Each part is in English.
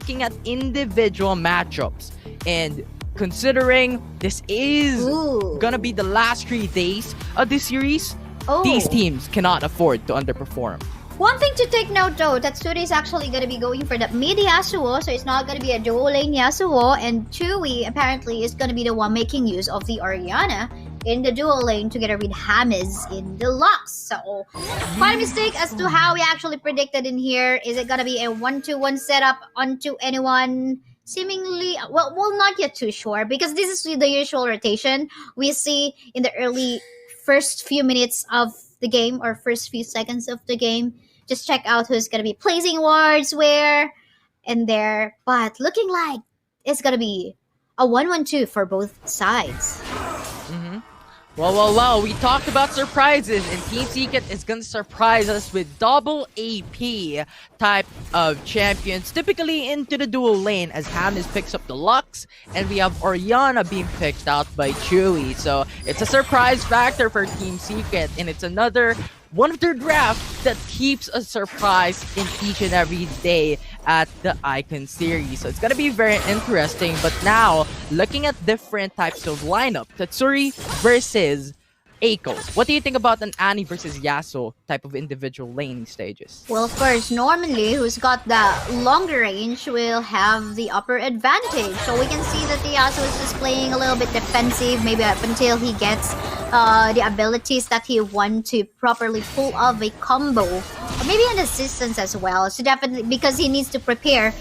looking at individual matchups. And considering this is gonna be the last 3 days of this series, these teams cannot afford to underperform. One thing to take note though, Tatsuri is actually going to be going for the mid Yasuo, so it's not going to be a dual lane Yasuo, and Chewy apparently is going to be the one making use of the Orianna in the dual lane together with James in the Lux. So, quite a mistake as to how we actually predicted in here. Is it going to be a 1-2-1 setup onto anyone? Seemingly, well, not yet too sure, because this is the usual rotation we see in the early first few minutes of the game or first few seconds of the game. Just check out who's going to be placing wards where and there. But looking like it's going to be a 1-1-2 for both sides. Well, we talked about surprises, and Team Secret is gonna surprise us with double AP type of champions, typically into the dual lane, as James picks up the Lux, and we have Orianna being picked out by Chewy. So it's a surprise factor for Team Secret, and it's another one of their draft that keeps a surprise in each and every day at the Icon series. So it's gonna be very interesting. But now, looking at different types of lineup, Tatsuri versus Ppgl. What do you think about an Annie versus Yasuo type of individual laning stages? Well, of course, normally who's got the longer range will have the upper advantage. So we can see that the Yasuo is just playing a little bit defensive, maybe up until he gets the abilities that he wants to properly pull off a combo. Or maybe an assistance as well. So definitely, because he needs to prepare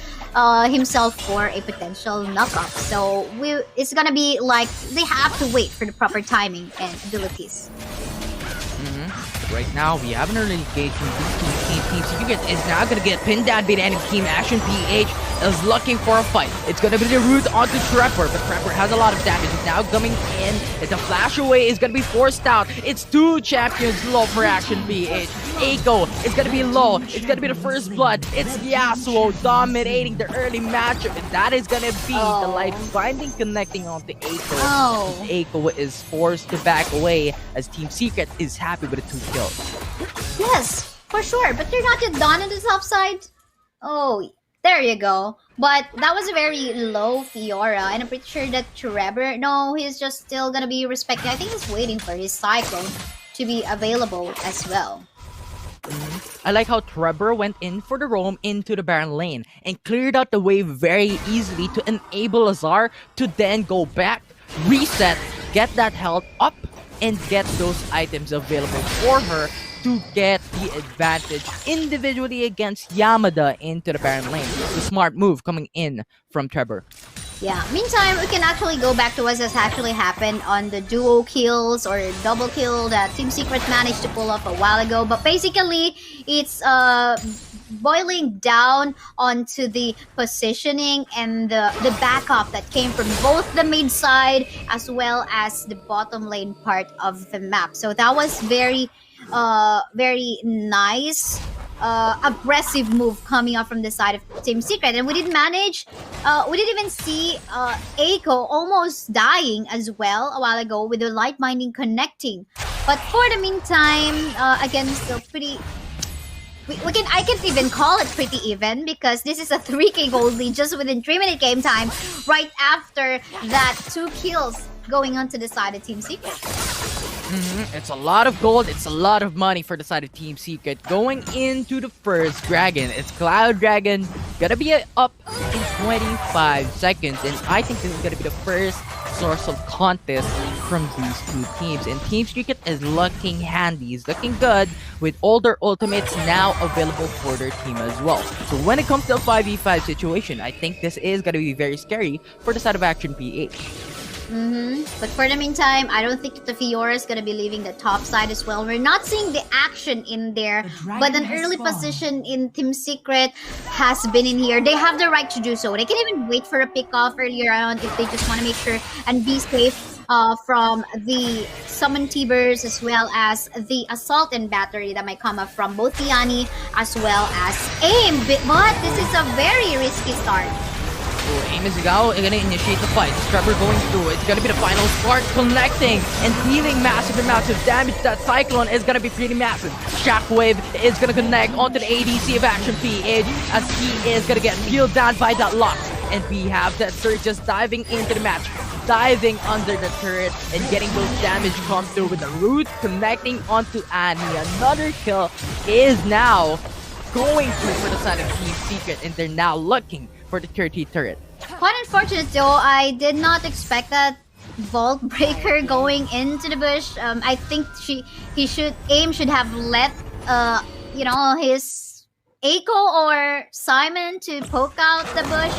himself for a potential knockup. So it's gonna be like they have to wait for the proper timing and abilities. Right now, we have an early engagement between Team Secret is now going to get pinned down by the enemy team. Action PH is looking for a fight. It's going to be the route onto Trevor, but Trevor has a lot of damage. He's now coming in. It's a flash away. Is going to be forced out. It's 2 champions low for Action PH. Ppgl is going to be low. It's going to be the first blood. It's Yasuo dominating the early matchup, and that is going to be the life binding connecting onto Ppgl. Ppgl is forced to back away as Team Secret is happy with the 2 kills. Yes, for sure. But they're not yet done on the top side. Oh, there you go. But that was a very low Fiora, and I'm pretty sure that Trevor, no, he's just still gonna be respecting. I think he's waiting for his Cyclone to be available as well. I like how Trevor went in for the roam into the Baron lane and cleared out the wave very easily to enable Azar to then go back, reset, get that health up, and get those items available for her to get the advantage individually against Yamada into the Baron lane. The smart move coming in from Trevor. Yeah, meantime, we can actually go back to what has actually happened on the duo kills or double kill that Team Secret managed to pull off a while ago. But basically, it's boiling down onto the positioning and the backup that came from both the mid side as well as the bottom lane part of the map. So that was very nice aggressive move coming up from the side of Team Secret, and we didn't even see Ppgl almost dying as well a while ago with the light binding connecting. But for the meantime, again, still pretty. I can't even call it pretty even, because this is a 3k gold lead just within 3-minute game time right after that 2 kills going on to the side of Team Secret. It's a lot of gold, it's a lot of money for the side of Team Secret. Going into the first dragon, it's Cloud Dragon, gonna be up in 25 seconds, and I think this is gonna be the first source of contest from these 2 teams. And Team Secret is looking handy, is looking good with all their ultimates now available for their team as well. So when it comes to a 5v5 situation, I think this is gonna be very scary for the side of Action PH. But for the meantime, I don't think that the Fiora is going to be leaving the top side as well. We're not seeing the action in there, but an early position in Team Secret has been in here. They have the right to do so. They can even wait for a pick-off earlier on if they just want to make sure and be safe from the Summon T-Burst as well as the Assault and Battery that might come up from both Tiani as well as AIM. But this is a very risky start. Aim is gonna initiate the fight. Trevor going through. It's gonna be the final spark connecting and dealing massive amounts of damage. That Cyclone is gonna be pretty massive. Shockwave is gonna connect onto the ADC of Action PH as he is gonna get peeled down by that Lux. And we have that Surge just diving into the match, diving under the turret and getting those damage come through with the root connecting onto Annie. Another kill is now going through for the side of Team Secret, and they're now looking for the 30 turret. Quite unfortunate though, I did not expect that Vault Breaker going into the bush. I think Aim should have let his Eiko or Simon to poke out the bush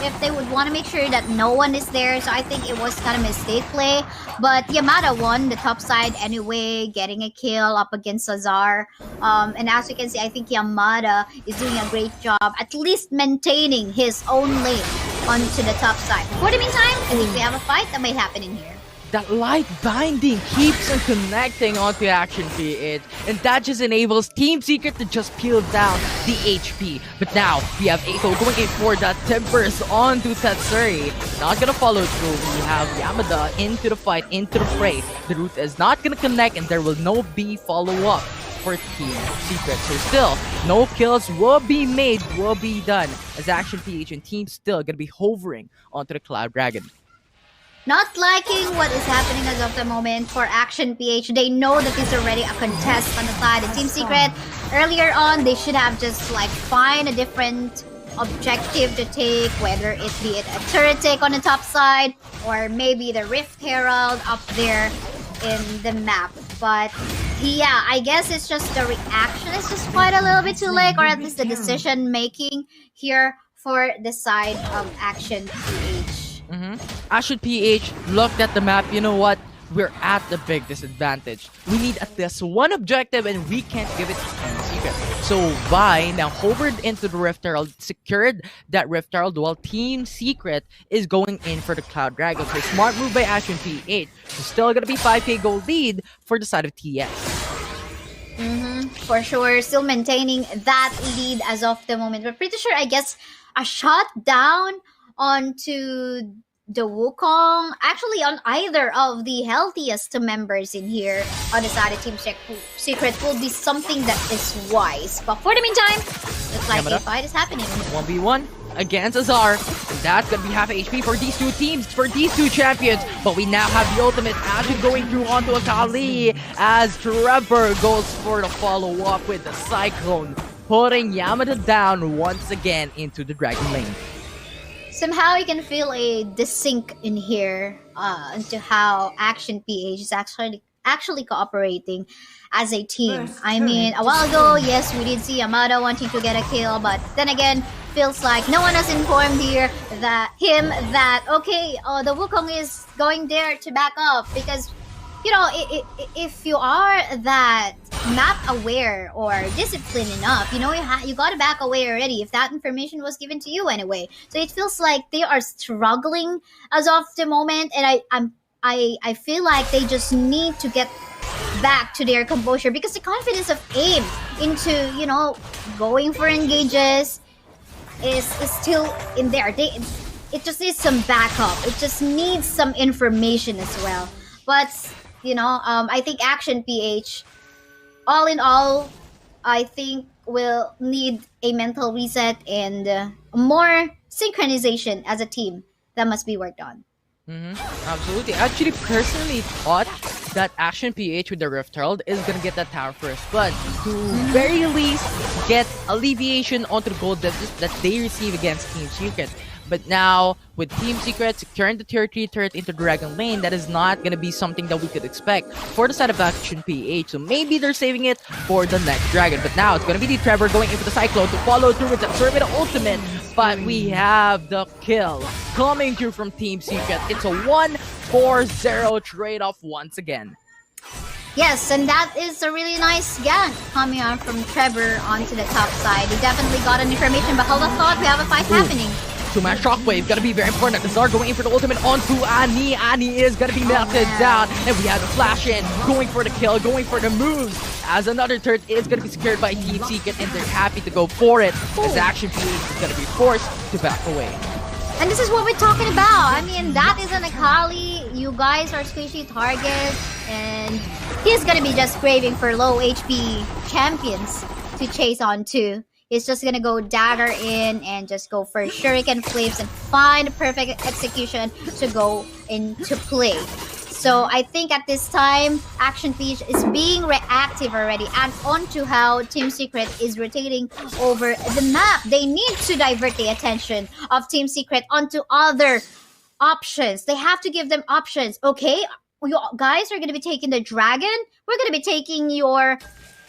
if they would want to make sure that no one is there. So I think it was kind of mistake play. But Yamada won the top side anyway, getting a kill up against Azar. And as you can see, I think Yamada is doing a great job, at least maintaining his own lane onto the top side. For the meantime, I think we have a fight that might happen in here. That light binding keeps on connecting onto Action PH, and that just enables Team Secret to just peel down the HP. But now we have Eiko going in for that Timbers onto Tatsuri. Not gonna follow through. We have Yamada into the fight, into the fray. The root is not gonna connect, and there will no be follow-up for Team Secret. So still, no kills will be made, will be done, as Action PH and Team still gonna be hovering onto the Cloud Dragon. Not liking what is happening as of the moment for Action PH. They know that it's already a contest on the side of Team Secret. Earlier on, they should have just like find a different objective to take, whether it be a turret take on the top side or maybe the Rift Herald up there in the map. But yeah, I guess it's just the reaction is just quite a little bit too late, or at least the decision making here for the side of Action PH. Action PH looked at the map. You know what? We're at the big disadvantage. We need at least one objective, and we can't give it to Team Secret. So Vi now hovered into the Rift Herald, secured that Rift Herald, while Team Secret is going in for the Cloud Dragon. So smart move by Action PH. So still gonna be 5k gold lead for the side of TS. For sure, still maintaining that lead as of the moment. But pretty sure, I guess, a shot down onto the Wukong, actually on either of the healthiest members in here on the side of Team Secret will be something that is wise. But for the meantime, looks like a fight is happening. 1v1 against Azar. And that's gonna be half HP for these two teams, for these two champions. But we now have the ultimate Ashen going through onto Akali as Trevor goes for the follow-up with the Cyclone, putting Yamada down once again into the Dragon Lane. Somehow you can feel a desync in here into how Action PH is actually cooperating as a team. I mean, a while ago, yes, we did see Yamada wanting to get a kill, but then again, feels like no one has informed here that okay, the Wukong is going there to back up, because you know, if you are that map aware or disciplined enough, you know, you got to back away already if that information was given to you anyway. So it feels like they are struggling as of the moment, and I feel like they just need to get back to their composure, because the confidence of Aim into, you know, going for engages is still in there. It just needs some backup. It just needs some information as well. But you know, I think Action PH, all in all, I think will need a mental reset and more synchronization as a team that must be worked on. Absolutely. I actually personally thought that Action PH with the Rift Herald is gonna get that tower first, but to very least get alleviation onto the gold that they receive against Team Secret. But now, with Team Secret securing the tier 3 turret into Dragon Lane, that is not going to be something that we could expect for the side of Action PH. So maybe they're saving it for the next Dragon. But now, it's going to be the Trevor going in for the Cyclone to follow through with the Servant Ultimate. But we have the kill coming through from Team Secret. It's a 1-4-0 trade-off once again. Yes, and that is a really nice gank coming on from Trevor onto the top side. He definitely got an information, but hold on thought, we have a fight happening. Two-man Shockwave, gonna be very important. Azar going in for the ultimate onto Annie. Annie is gonna be melted down. And we have the flash in, going for the kill, going for the moves. As another turret is gonna be secured by Team Secret, and they're happy to go for it. As Action PH is gonna be forced to back away. And this is what we're talking about. I mean, that is an Akali. You guys are squishy targets, and he's gonna be just craving for low HP champions to chase on too. He's just gonna go dagger in and just go for shuriken flips and find the perfect execution to go into play. So I think at this time, Action Peach is being reactive already, and onto how Team Secret is rotating over the map. They need to divert the attention of Team Secret onto other options. They have to give them options. Okay, you guys are going to be taking the dragon. We're going to be taking your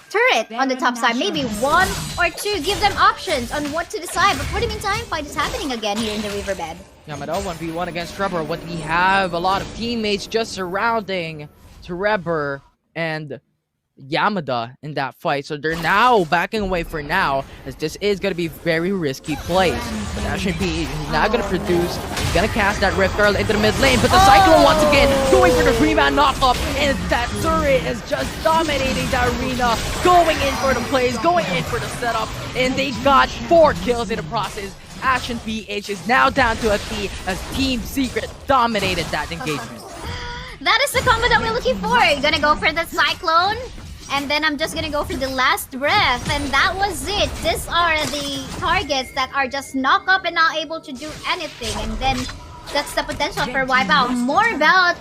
turret on the top side. Maybe one or two. Give them options on what to decide. But for the meantime, fight is happening again here in the riverbed. Yamada 1v1 against Trevor. What we have, a lot of teammates just surrounding Trevor and Yamada in that fight. So they're now backing away for now, as this is going to be very risky plays. But Action P is now going to produce. He's going to cast that Rift Girl into the mid lane. But the Cyclone once again going for the 3-man knockup. And that turret is just dominating the arena. Going in for the plays, going in for the setup. And they got 4 kills in the process. Action PH is now down to a T as Team Secret dominated that engagement. That is the combo that we're looking for. You're gonna go for the Cyclone, and then I'm just gonna go for the last breath, and that was it. These are the targets that are just knock up and not able to do anything, and then that's the potential for wipeout. More about,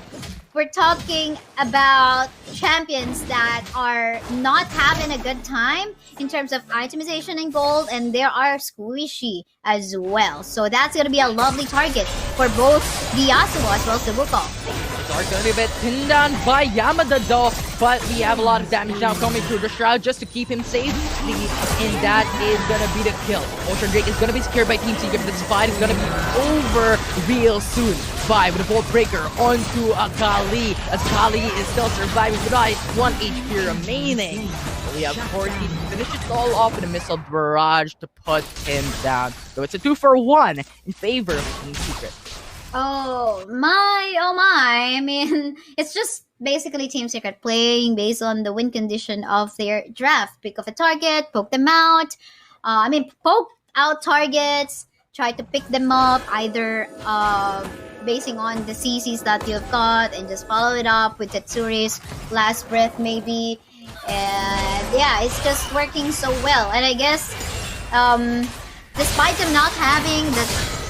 we're talking about champions that are not having a good time in terms of itemization and gold, and there are squishy as well. So that's gonna be a lovely target for both the Yasuo as well as the Wukong. Are going to be pinned down by Yamada though, but we have a lot of damage now coming through the Shroud just to keep him safe, and that is going to be the kill. Ocean Drake is going to be secured by Team Secret, but this fight is going to be over real soon. With a Volt Breaker onto Akali, as Akali is still surviving with 1 HP remaining. So we have 14 to finish it all off in a missile barrage to put him down. So it's a 2-for-1 in favor of Team Secret. Oh my, oh my. I mean, it's just basically Team Secret playing based on the win condition of their draft. Pick of a target, poke them out. Poke out targets, try to pick them up, either basing on the CCs that you've got, and just follow it up with Tetsuri's last breath maybe. And yeah, it's just working so well. And I guess, despite them not having the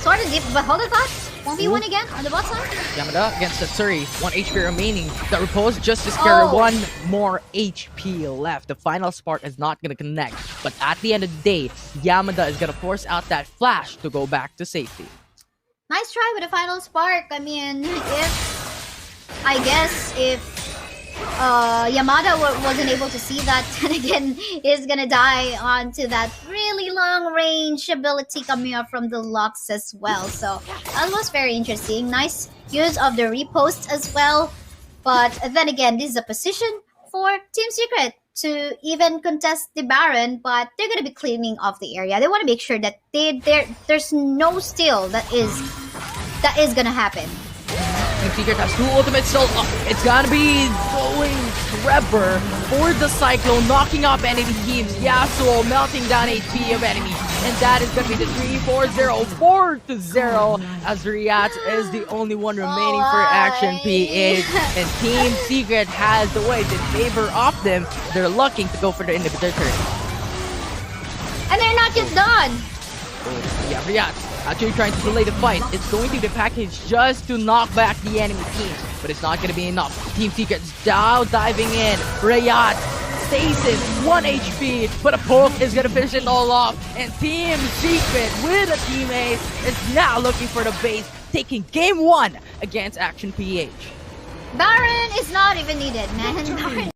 sort of deep, but hold on, 1v1 again on the bot side. Yamada against Tetsuri, 1 HP remaining. The Repose just to scare 1 more HP left. The final spark is not gonna connect, but at the end of the day, Yamada is gonna force out that flash to go back to safety. Nice try with the final spark. I mean, if Yamada wasn't able to see that, then again, is gonna die onto that really long range ability coming up from the Lux as well. So that was very interesting. Nice use of the repost as well. But then again, this is a position for Team Secret to even contest the Baron, but they're gonna be cleaning off the area. They want to make sure that there's no steal that is gonna happen. Team Secret has 2 ultimates still up. It's gotta be going Trevor for the Cyclone, knocking off enemy teams. Yasuo melting down HP of enemies. And that is gonna be the 3-4-0, 4-0, as Riot is the only one remaining for Action PH. And Team Secret has the weight in favor of them. They're looking to go for the inhibitor turret. And they're not just done. Yeah, Riot actually trying to delay the fight. It's going to be the package just to knock back the enemy team, but it's not going to be enough. Team Secret's now diving in. Riot stasis, 1 HP, but a poke is going to finish it all off. And Team Secret with a teammate is now looking for the base, taking game 1 against Action PH. Baron is not even needed, man. Baron